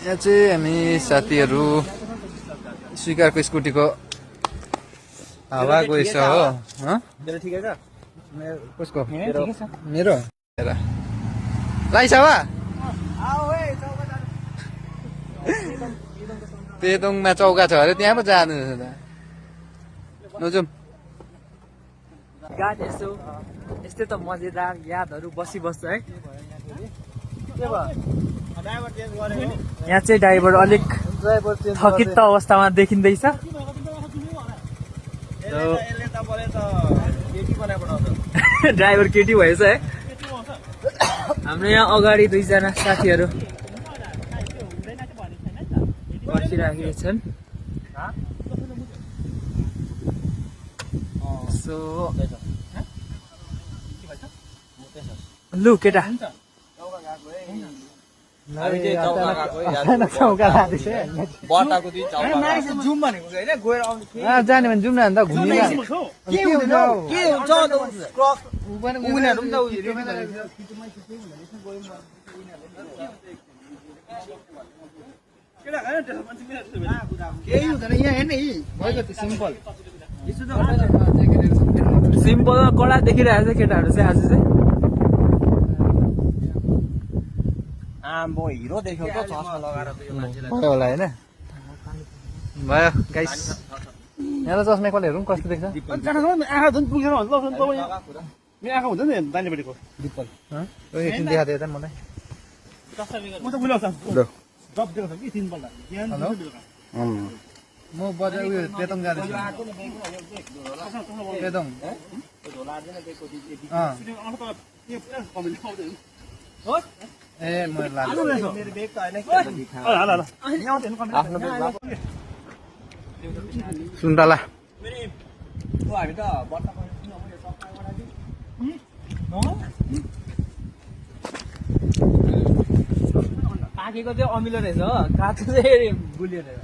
यहाँ चाहिँ हामी साथीहरू स्वीकारको स्कुटीको हावा गएछ हो। कसको मेरो लाइस हावा पेदोङमा चौका छ अरे त्यहाँ पो जानु नजाउँ। यस्तै त मजेदार यादहरू बसिबस्छ है। यहाँ चाहिँ ड्राइभर अलिक थकित अवस्थामा देखिँदैछ। ड्राइभर केटी भएछ है। हाम्रो यहाँ अगाडि दुईजना साथीहरू बसिराखेका छन्। लु केटा जाने भने जाउँ न अन्त घुम्ने सिम्पल कडा देखिरहेको छ केटाहरू चाहिँ आज चाहिँ। हिरो देख्यो त चस्मा लगाएर भयो होला होइन भयो गाइस। यहाँ चस्मा कसले हेरौँ कस्तो देख्छ। आँखा झन् पुगेर मेरो आँखा हुन्छ नि दाहिनेपट्टिको दिप्पल एकछिन देखाएको थियो त मलाई। म त बुझाउँछ जब दिएको छ कि 3 पल्ट। म बजार उयो पेदोङ जाँदैछु। पेदोङ ए म सुन्तला पाकेको चाहिँ अमिलो रहेछ हो, काँचो चाहिँ गुलियो रहेछ।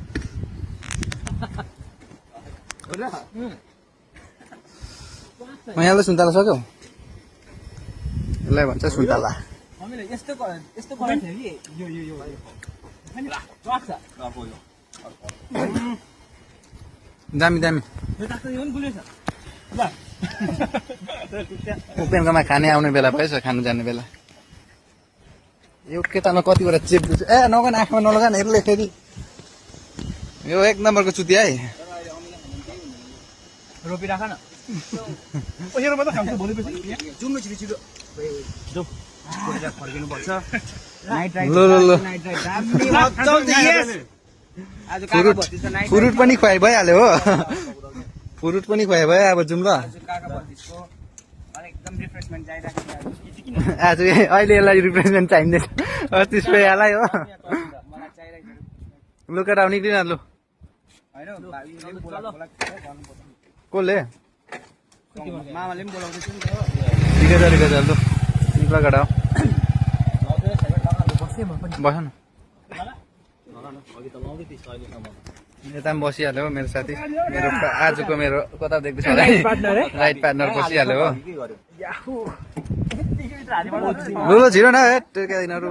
यहाँलाई सुन्तला सक्यौ? यसलाई भन्छ सुन्तला। यस्तो यस्तो थियो कि यो दामी दामी। उपेनकोमा खाने आउने बेला भएछ, खानु जाने बेला। यो केटामा कतिवटा चेप दिन्छ। ए नगन, आँखामा नलगान, हेर्ले फेरि यो 1 नम्बरको चुती है। रोपिराख न। फ्रुट पनि खुवाइ भइहाल्यो हो। फ्रुट पनि खुवाइ भयो। अब जाउँ ल। आज अहिले यसलाई रिफ्रेसमेन्ट चाहिँदैछ। त्यसको यसलाई हो। लुकेर आउने कि लु कसले मामाले पनि बोलाउँदैछ नि त। ठिकै छ ठिकै छ। लु निक्ला गडा बस न। यता पनि बसिहाल्यो मेरो साथी। मेरो आजको मेरो कता देख्दैछ राइट पार्टनर बसिहाल्यो हो। लु छिरो न यिनीहरू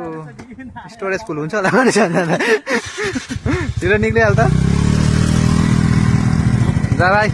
स्टोरेज फुल हुन्छ होला भने छिरो निक्लिहाल्छ। जा भाइ।